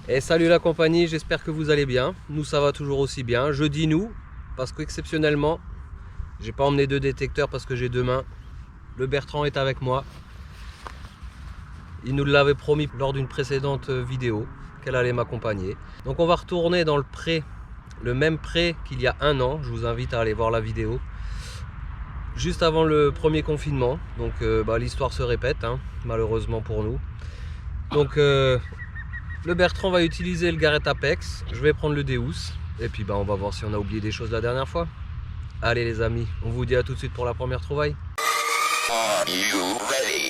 Et salut la compagnie, j'espère que vous allez bien. Nous ça va toujours aussi bien. Je dis nous parce qu'exceptionnellement, j'ai pas emmené deux détecteurs parce que j'ai deux mains. Le Bertrand est avec moi. Il nous l'avait promis lors d'une précédente vidéo qu'elle allait m'accompagner. Donc on va retourner dans le pré, le même pré qu'il y a un an. Je vous invite à aller voir la vidéo. Juste avant le premier confinement. Donc l'histoire se répète, hein, malheureusement pour nous. Donc le Bertrand va utiliser le Garrett Apex, je vais prendre le Deus, et puis on va voir si on a oublié des choses la dernière fois. Allez les amis, on vous dit à tout de suite pour la première trouvaille. Are you ready?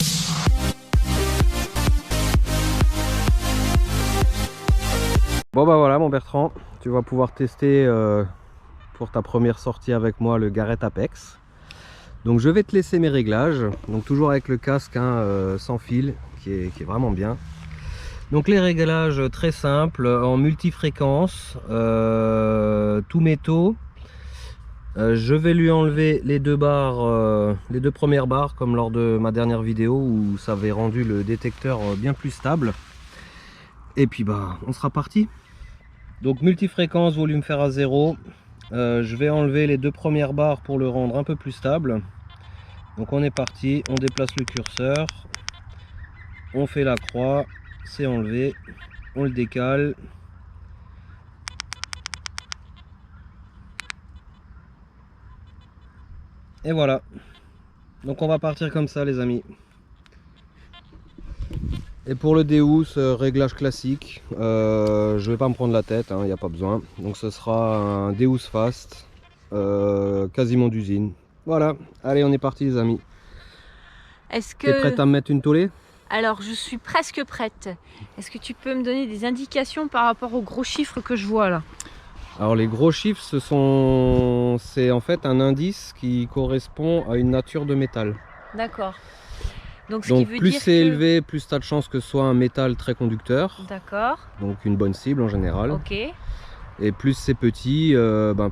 Bon voilà mon Bertrand, tu vas pouvoir tester pour ta première sortie avec moi le Garrett Apex. Donc je vais te laisser mes réglages, donc toujours avec le casque sans fil qui est vraiment bien. Donc les réglages très simples en multifréquence, tout métaux. Je vais lui enlever les deux barres, les deux premières barres comme lors de ma dernière vidéo où ça avait rendu le détecteur bien plus stable. Et puis on sera parti. Donc multifréquence, volume fer à 0. Je vais enlever les deux premières barres pour le rendre un peu plus stable. Donc on est parti, on déplace le curseur, on fait la croix. C'est enlevé, on le décale. Et voilà. Donc on va partir comme ça les amis. Et pour le Deus, réglage classique. Je vais pas me prendre la tête, il n'y a pas besoin. Donc ce sera un Deus Fast, quasiment d'usine. Voilà, allez on est parti les amis. Est-ce que... T'es prête à me mettre une tollée? Alors je suis presque prête. Est-ce que tu peux me donner des indications par rapport aux gros chiffres que je vois là? Alors les gros chiffres, c'est en fait un indice qui correspond à une nature de métal. D'accord. Donc plus c'est élevé, plus tu as de chances que ce soit un métal très conducteur. D'accord. Donc une bonne cible en général. Ok. Et plus c'est petit,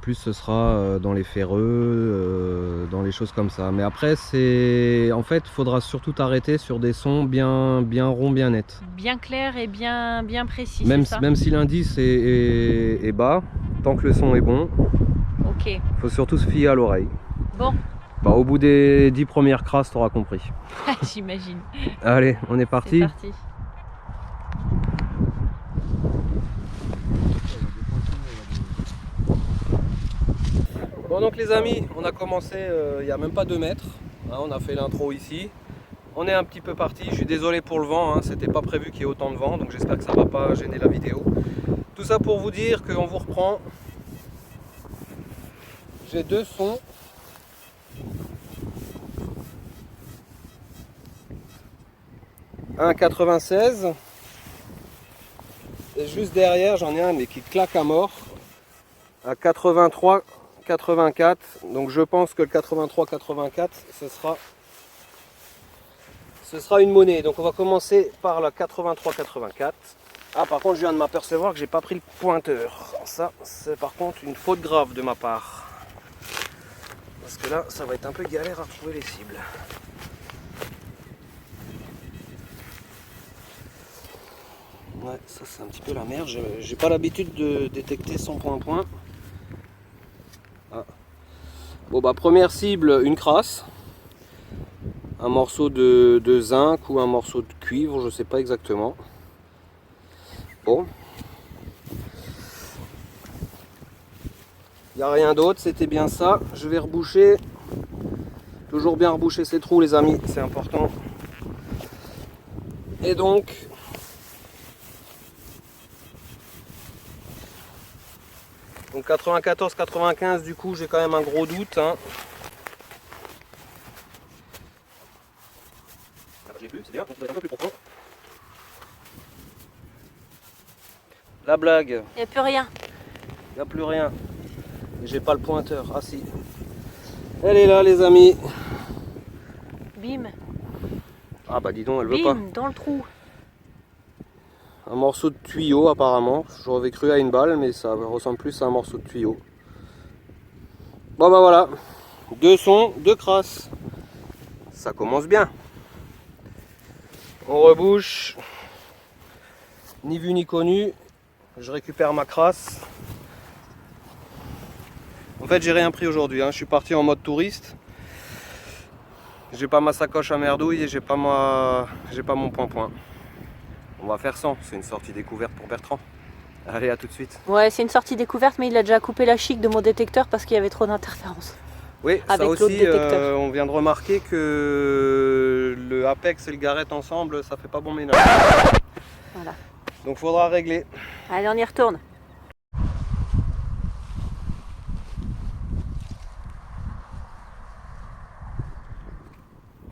plus ce sera dans les ferreux, dans les choses comme ça. Mais après, en fait, il faudra surtout t'arrêter sur des sons bien ronds, bien nets. Bien clair et bien précis, même, ça même si l'indice est bas, tant que le son est bon, ok. Il faut surtout se fier à l'oreille. Bon. Au bout des 10 premières crasses, tu auras compris. J'imagine. Allez, on est parti. C'est parti. Bon donc les amis, on a commencé il n'y a même pas 2 mètres. On a fait l'intro ici. On est un petit peu parti. Je suis désolé pour le vent, c'était pas prévu qu'il y ait autant de vent, donc j'espère que ça va pas gêner la vidéo. Tout ça pour vous dire qu'on vous reprend. J'ai deux sons. Un 96 et juste derrière j'en ai un mais qui claque à mort à 83 84. Donc je pense que le 83 84 ce sera une monnaie. Donc on va commencer par la 83 84. Ah par contre je viens de m'apercevoir que j'ai pas pris le pointeur. Ça c'est par contre une faute grave de ma part. Parce que là ça va être un peu galère à trouver les cibles. Ouais, ça c'est un petit peu la merde, j'ai pas l'habitude de détecter son point-point. Ah. Bon première cible, une crasse. Un morceau de zinc ou un morceau de cuivre, je sais pas exactement. Bon. Il n'y a rien d'autre, c'était bien ça. Je vais reboucher. Toujours bien reboucher ces trous les amis, c'est important. Et donc... Donc 94-95 du coup j'ai quand même un gros doute. J'ai vu, c'est bien, on peut être un peu plus profond. La blague. Il n'y a plus rien. Il n'y a plus rien. J'ai pas le pointeur. Ah si. Elle est là les amis. Bim. Ah bah dis donc, elle veut pas. Bim, dans le trou. Un morceau de tuyau apparemment. J'aurais cru à une balle mais ça ressemble plus à un morceau de tuyau. Bon voilà. Deux sons, deux crasses. Ça commence bien. On rebouche. Ni vu ni connu. Je récupère ma crasse. En fait, j'ai rien pris aujourd'hui, hein. Je suis parti en mode touriste. J'ai pas ma sacoche à merdouille et j'ai pas mon point-point. On va faire 100, c'est une sortie découverte pour Bertrand. Allez, à tout de suite. Ouais, c'est une sortie découverte, mais il a déjà coupé la chic de mon détecteur parce qu'il y avait trop d'interférences. Oui, avec ça aussi, détecteur. on vient de remarquer que le Apex et le Garrett ensemble, ça fait pas bon ménage. Voilà. Donc faudra régler. Allez, on y retourne.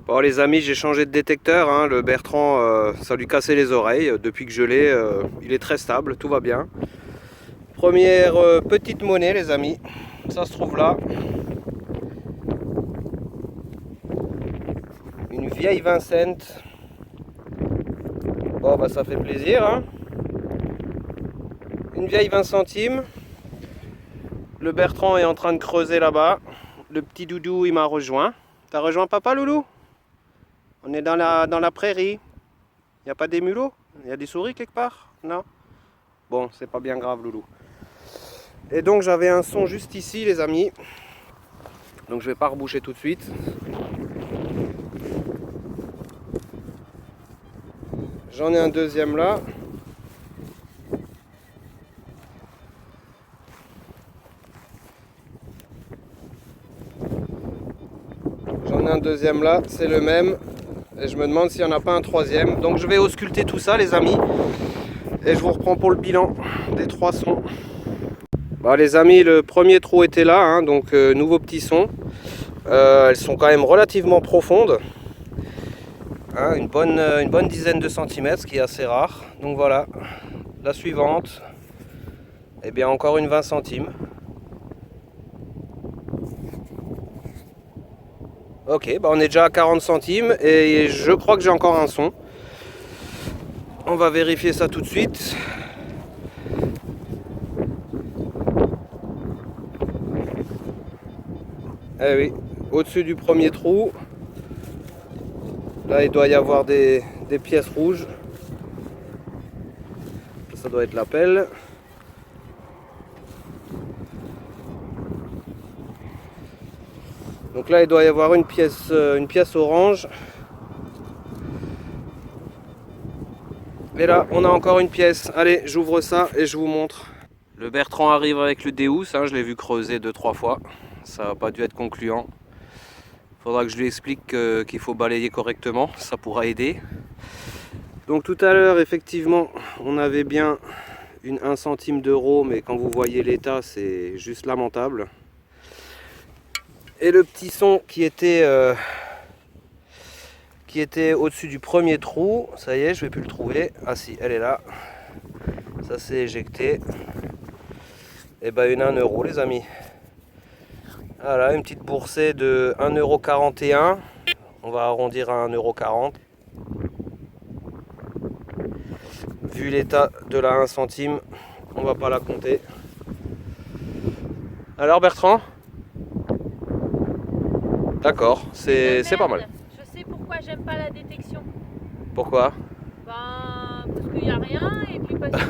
Bon les amis, j'ai changé de détecteur, hein. Le Bertrand, ça lui cassait les oreilles. Depuis que je l'ai, il est très stable, tout va bien. Première petite monnaie les amis, ça se trouve là. Une vieille 20 cents. Bon bah ça fait plaisir, hein. Une vieille 20 centimes. Le Bertrand est en train de creuser là-bas. Le petit doudou il m'a rejoint. T'as rejoint papa loulou? On est dans la prairie. Il n'y a pas des mulots? Il y a des souris quelque part? Non? Bon, c'est pas bien grave loulou. Et donc j'avais un son juste ici les amis. Donc je vais pas reboucher tout de suite. J'en ai un deuxième là. J'en ai un deuxième là, c'est le même. Et je me demande s'il n'y en a pas un troisième. Donc je vais ausculter tout ça les amis. Et je vous reprends pour le bilan des 3 sons. Bah, les amis, le premier trou était là, hein, donc nouveau petit son. Elles sont quand même relativement profondes. Hein, une bonne dizaine de centimètres, ce qui est assez rare. Donc voilà, la suivante. Et bien encore une 20 centimes. Ok, bah on est déjà à 40 centimes et je crois que j'ai encore un son. On va vérifier ça tout de suite. Eh oui, au-dessus du premier trou. Là, il doit y avoir des pièces rouges. Ça doit être la pelle. Donc là, il doit y avoir une pièce orange. Et là, on a encore une pièce. Allez, j'ouvre ça et je vous montre. Le Bertrand arrive avec le Deus. Hein, je l'ai vu creuser 2-3 fois. Ça n'a pas dû être concluant. Faudra que je lui explique qu'il faut balayer correctement. Ça pourra aider. Donc tout à l'heure, effectivement, on avait bien une 1 centime d'euro. Mais quand vous voyez l'état, c'est juste lamentable. Et le petit son qui était au-dessus du premier trou, ça y est, je vais plus le trouver. Ah si, elle est là. Ça s'est éjecté. Et ben une 1 euro les amis. Voilà, une petite boursée de 1,41 €. On va arrondir à 1,40 €. Vu l'état de la 1 centime, on va pas la compter. Alors Bertrand? D'accord, c'est pas mal. Je sais pourquoi j'aime pas la détection. Pourquoi? Ben, parce qu'il n'y a rien et puis parce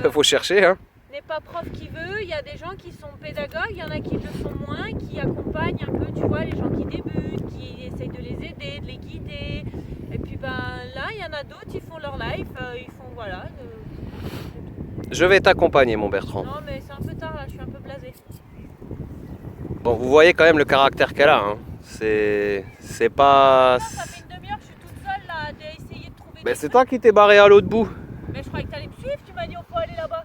que Faut chercher, hein. n'est pas prof qui veut. Il y a des gens qui sont pédagogues, il y en a qui le sont moins, qui accompagnent un peu, tu vois, les gens qui débutent, qui essayent de les aider, de les guider. Et puis ben là, il y en a d'autres, ils font leur life, ils font voilà. Je vais t'accompagner mon Bertrand. Non mais c'est un peu tard là, je suis un peu blasée. Bon, vous voyez quand même le caractère qu'elle a, hein. C'est pas... Non, ça fait une demi-heure que je suis toute seule là, à essayer de trouver. Mais c'est toi qui t'es barré à l'autre bout. Mais je croyais que t'allais me suivre, tu m'as dit on peut aller là-bas.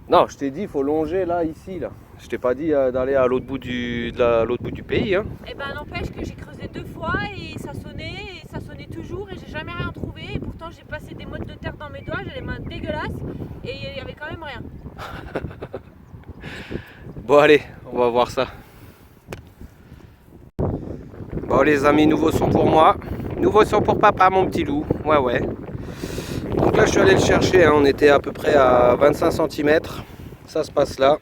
Non, je t'ai dit il faut longer là, ici, là. Je t'ai pas dit d'aller à l'autre bout l'autre bout du pays, hein. Et ben n'empêche que j'ai creusé 2 fois et ça sonnait toujours et j'ai jamais rien trouvé. Et pourtant j'ai passé des mottes de terre dans mes doigts, j'ai les mains dégueulasses et il y avait quand même rien. Bon allez, on va voir ça. Bon les amis, nouveau son pour moi. Nouveau son pour papa, mon petit loup. Ouais ouais. Donc là je suis allé le chercher, hein. On était à peu près à 25 cm. Ça se passe là.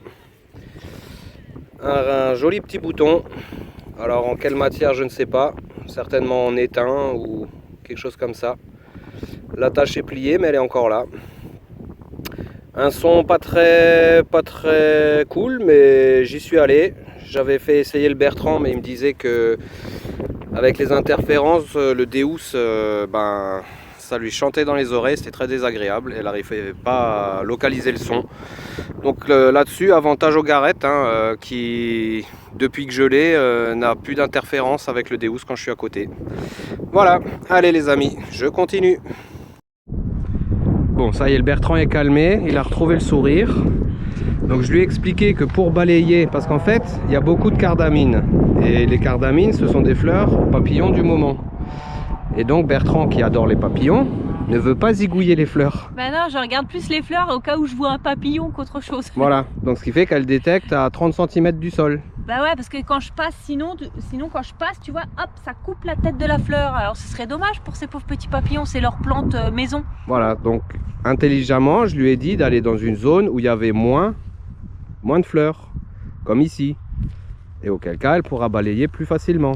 Un joli petit bouton. Alors en quelle matière je ne sais pas. Certainement en étain ou quelque chose comme ça. La tâche est pliée mais elle est encore là. Un son pas très cool, mais j'y suis allé. J'avais fait essayer le Bertrand, mais il me disait que avec les interférences, le Deus, ben, ça lui chantait dans les oreilles, c'était très désagréable. Elle n'arrivait pas à localiser le son. Donc là-dessus, avantage au Garrett, hein, qui, depuis que je l'ai, n'a plus d'interférence avec le Deus quand je suis à côté. Voilà, allez les amis, je continue. Bon, ça y est, le Bertrand est calmé, il a retrouvé le sourire. Donc je lui ai expliqué que pour balayer, parce qu'en fait, il y a beaucoup de cardamines. Et les cardamines, ce sont des fleurs aux papillons du moment. Et donc Bertrand, qui adore les papillons, ne veut pas zigouiller les fleurs. Bah non, je regarde plus les fleurs au cas où je vois un papillon qu'autre chose. Voilà, donc ce qui fait qu'elle détecte à 30 cm du sol. Bah ouais, parce que quand je passe, sinon quand je passe, tu vois, hop, ça coupe la tête de la fleur. Alors ce serait dommage pour ces pauvres petits papillons, c'est leur plante maison. Voilà, donc intelligemment, je lui ai dit d'aller dans une zone où il y avait moins de fleurs, comme ici. Et auquel cas, elle pourra balayer plus facilement.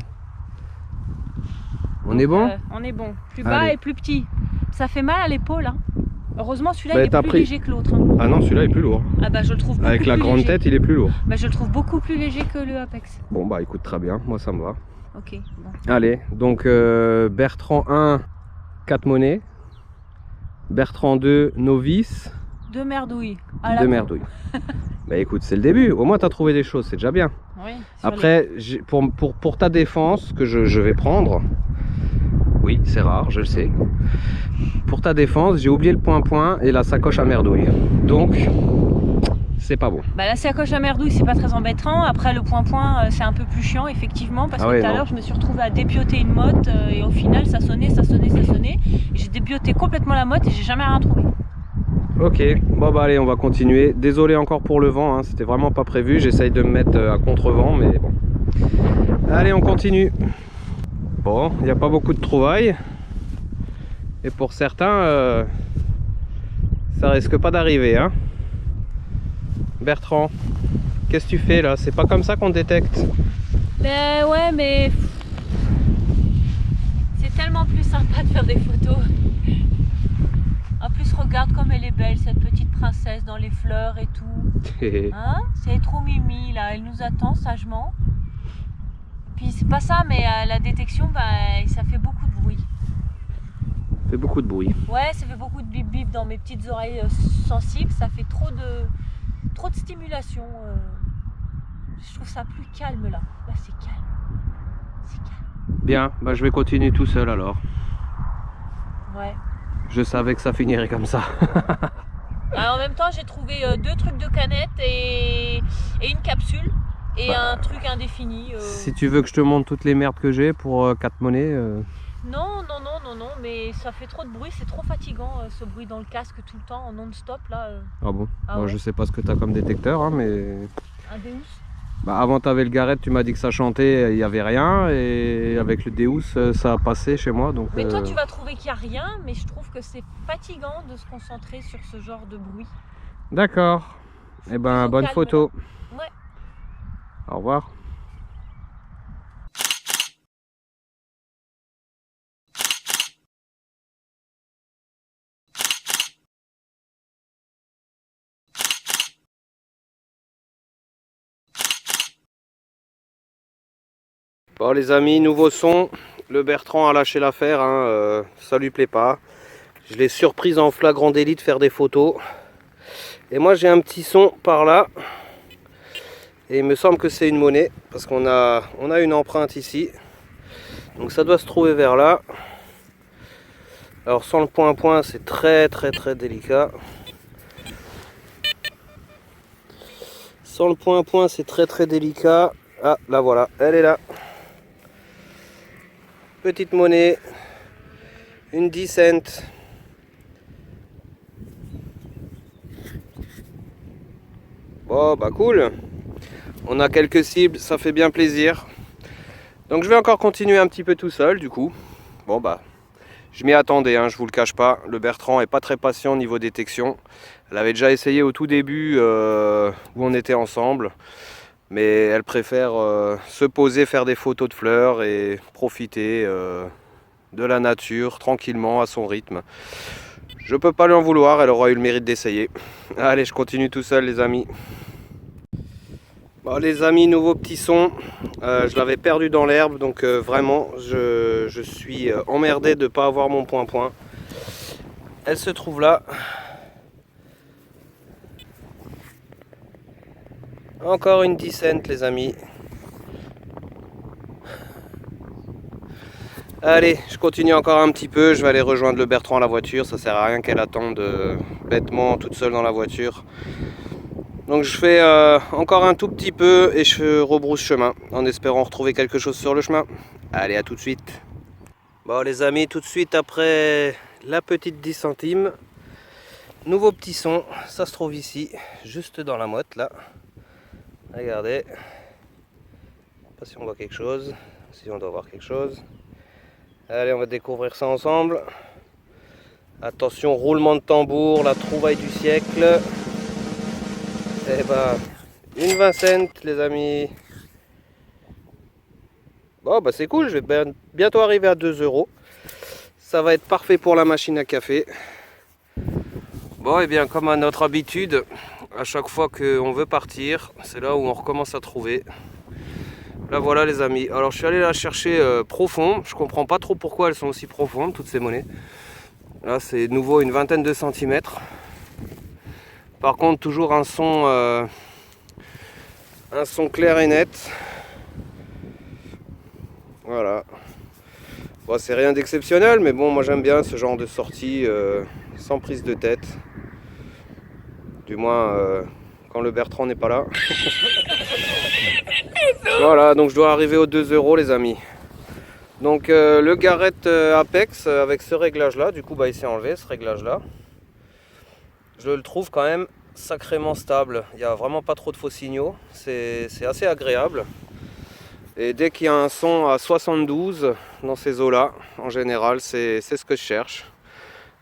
On est bon? On est bon. Plus bas et plus petit. Ça fait mal à l'épaule. Hein. Heureusement, celui-là il est plus léger que l'autre. Hein. Ah non, celui-là est plus lourd. Ah bah je le trouve beaucoup avec la plus grande léger. tête, il est plus lourd. Bah je le trouve beaucoup plus léger que le Apex. Bon bah écoute, très bien, moi ça me va. Ok, bon. Allez, donc Bertrand 1, 4 monnaies. Bertrand 2, novice. 2 merdouilles. 2 merdouilles. Bah écoute, c'est le début. Au moins tu as trouvé des choses, c'est déjà bien. Oui, après, pour ta défense, que je vais prendre, oui, c'est rare, je le sais. Pour ta défense, j'ai oublié le point-point et la sacoche à merdouille. Donc, c'est pas bon. Bah la sacoche à merdouille, c'est pas très embêtant. Après, le point-point, c'est un peu plus chiant, effectivement. Parce que tout à l'heure, je me suis retrouvée à débioter une motte et au final, ça sonnait. Et j'ai débioté complètement la motte et j'ai jamais rien trouvé. Ok, bon bah allez, on va continuer. Désolé encore pour le vent, hein, c'était vraiment pas prévu. J'essaye de me mettre à contre-vent, mais bon. Allez, on continue. Bon, il n'y a pas beaucoup de trouvailles. Et pour certains, ça risque pas d'arriver. Hein. Bertrand, qu'est-ce que tu fais là? C'est pas comme ça qu'on détecte. Ben ouais, mais c'est tellement plus sympa de faire des photos. En plus, regarde comme elle est belle, cette petite princesse dans les fleurs et tout. Hein? C'est trop mimi, là. Elle nous attend sagement. Puis c'est pas ça, mais la détection, bah, ça fait beaucoup de bruit. Ça fait beaucoup de bruit. Ouais, ça fait beaucoup de bip bip dans mes petites oreilles sensibles. Ça fait trop de stimulation. Je trouve ça plus calme, là. Là, c'est calme. C'est calme. Bien, bah, je vais continuer tout seul alors. Ouais. Je savais que ça finirait comme ça. Alors, en même temps, j'ai trouvé 2 trucs de canettes et une capsule et un truc indéfini. Si tu veux que je te montre toutes les merdes que j'ai pour 4 monnaies. Non, mais ça fait trop de bruit, c'est trop fatigant ce bruit dans le casque tout le temps en non-stop là. Ah bon? Ah ouais. Je sais pas ce que tu as comme détecteur, hein, mais. Un Deus. Bah avant t'avais le Garrett, tu m'as dit que ça chantait, il n'y avait rien, et avec le Deus ça a passé chez moi. Donc, mais toi tu vas trouver qu'il n'y a rien, mais je trouve que c'est fatigant de se concentrer sur ce genre de bruit. D'accord. Et ben bonne photo. Ouais. Au revoir. Bon les amis, nouveau son. Le Bertrand a lâché l'affaire, hein, ça lui plaît pas. Je l'ai surprise en flagrant délit de faire des photos. Et moi j'ai un petit son par là. Et il me semble que c'est une monnaie, parce qu'on a une empreinte ici. Donc ça doit se trouver vers là. Alors sans le point-point, c'est très délicat. Sans le point-point, c'est très délicat. Ah, là voilà, elle est là. Petite monnaie, une 10 cents. Bon, bah cool. On a quelques cibles, ça fait bien plaisir. Donc je vais encore continuer un petit peu tout seul du coup. Bon bah, je m'y attendais, hein, je vous le cache pas. Le Bertrand est pas très patient au niveau détection. Elle avait déjà essayé au tout début où on était ensemble. Mais elle préfère se poser, faire des photos de fleurs et profiter de la nature tranquillement à son rythme. Je peux pas lui en vouloir, elle aura eu le mérite d'essayer. Allez, je continue tout seul les amis. Bon les amis, nouveau petit son. Je l'avais perdu dans l'herbe, donc vraiment je suis emmerdé de ne pas avoir mon point-point. Elle se trouve là. Encore une 10 cents les amis. Allez, je continue encore un petit peu, je vais aller rejoindre le Bertrand à la voiture, ça sert à rien qu'elle attende bêtement toute seule dans la voiture. Donc je fais encore un tout petit peu et je rebrousse chemin, en espérant retrouver quelque chose sur le chemin. Allez, à tout de suite. Bon les amis, tout de suite après la petite 10 centimes, nouveau petit son, ça se trouve ici, juste dans la motte là. Regardez, je sais pas si on voit quelque chose, si on doit voir quelque chose. Allez, on va découvrir ça ensemble. Attention, roulement de tambour, la trouvaille du siècle. Et bah, une 20 cents les amis. Bon bah c'est cool, je vais bientôt arriver à 2 €. Ça va être parfait pour la machine à café. Bon et bien comme à notre habitude, à chaque fois qu'on veut partir, c'est là où on recommence à trouver. Là voilà les amis, alors je suis allé la chercher profond, je comprends pas trop pourquoi elles sont aussi profondes toutes ces monnaies. Là c'est nouveau une vingtaine de centimètres. Par contre toujours un son clair et net. Voilà. Bon, c'est rien d'exceptionnel mais bon moi j'aime bien ce genre de sortie sans prise de tête. Du moins quand le Bertrand n'est pas là. Voilà, donc je dois arriver aux 2 € les amis. Donc le Garrett Apex avec ce réglage là, du coup bah il s'est enlevé ce réglage là. Je le trouve quand même sacrément stable, il n'y a vraiment pas trop de faux signaux, c'est assez agréable. Et dès qu'il y a un son à 72 dans ces eaux là, en général c'est ce que je cherche.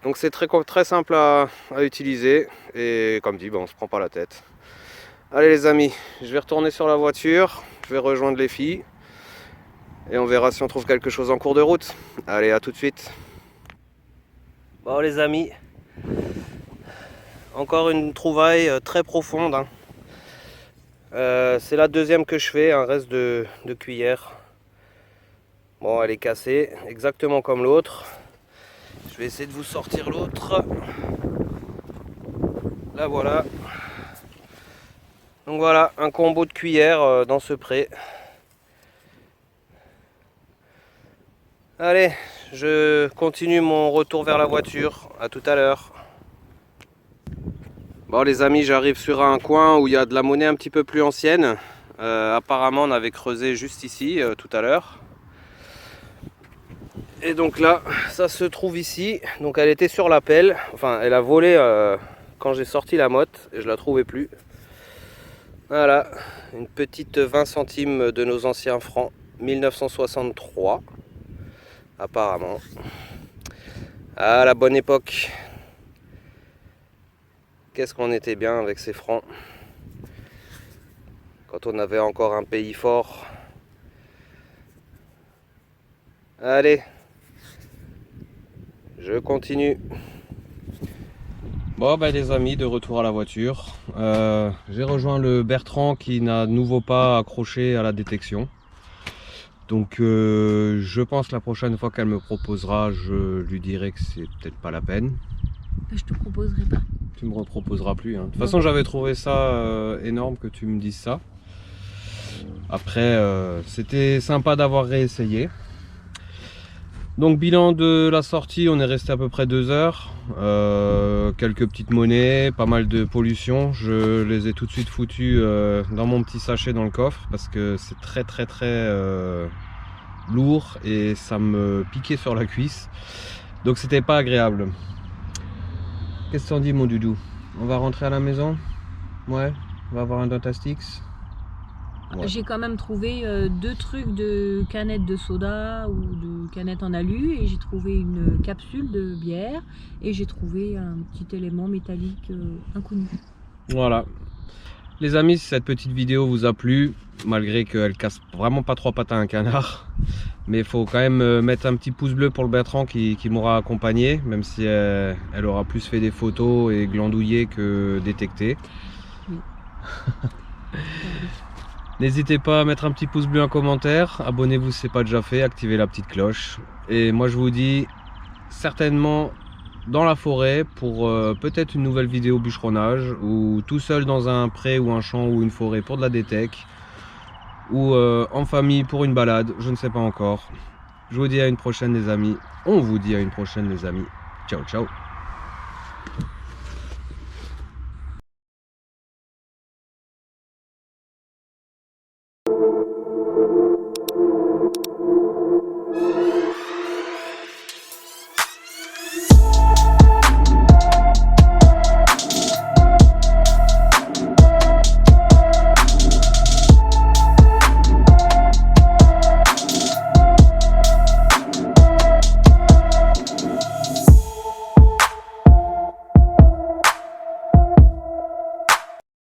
Donc c'est très simple à utiliser et comme dit, bah, on se prend pas la tête. Allez les amis, je vais retourner sur la voiture, je vais rejoindre les filles et on verra si on trouve quelque chose en cours de route. Allez, à tout de suite. Bon les amis, encore une trouvaille très profonde. Hein. C'est la deuxième que je fais, un reste de cuillère. Bon, elle est cassée, exactement comme l'autre. Je vais essayer de vous sortir l'autre. Là voilà. Donc voilà, un combo de cuillères dans ce pré. Allez, je continue mon retour vers la voiture. À tout à l'heure. Bon les amis, j'arrive sur un coin où il y a de la monnaie un petit peu plus ancienne. Apparemment on avait creusé juste ici tout à l'heure. Et donc là, ça se trouve ici. Donc elle était sur la pelle. Enfin, elle a volé quand j'ai sorti la motte et je la trouvais plus. Voilà, une petite 20 centimes de nos anciens francs, 1963, apparemment. Ah, la bonne époque. Qu'est-ce qu'on était bien avec ces francs. Quand on avait encore un pays fort. Allez, je continue. Bon ben les amis, de retour à la voiture. J'ai rejoint le Bertrand qui n'a de nouveau pas accroché à la détection. Donc je pense la prochaine fois qu'elle me proposera, je lui dirai que c'est peut-être pas la peine. Je te proposerai pas. Tu me reproposeras plus. Hein. De toute façon j'avais trouvé ça énorme que tu me dises ça. Après c'était sympa d'avoir réessayé. Donc bilan de la sortie, on est resté à peu près 2 heures, quelques petites monnaies, pas mal de pollution. Je les ai tout de suite foutues dans mon petit sachet dans le coffre parce que c'est très lourd et ça me piquait sur la cuisse. Donc c'était pas agréable. Qu'est-ce que t'en dis mon doudou? On va rentrer à la maison? Ouais, on va avoir un Dentastix. Ouais. J'ai quand même trouvé 2 trucs de canettes de soda ou de canettes en alu et j'ai trouvé une capsule de bière et j'ai trouvé un petit élément métallique inconnu. Voilà. Les amis, si cette petite vidéo vous a plu, malgré qu'elle casse vraiment pas 3 pattes à un canard, Mais il faut quand même mettre un petit pouce bleu pour le Bertrand qui m'aura accompagné, même si elle aura plus fait des photos et glandouillé que détecté. Oui. N'hésitez pas à mettre un petit pouce bleu en commentaire, abonnez-vous si ce n'est pas déjà fait, activez la petite cloche. Et moi je vous dis certainement dans la forêt pour peut-être une nouvelle vidéo bûcheronnage, ou tout seul dans un pré ou un champ ou une forêt pour de la détec, ou en famille pour une balade, je ne sais pas encore. Je vous dis à une prochaine les amis, on vous dit à une prochaine les amis, ciao ciao.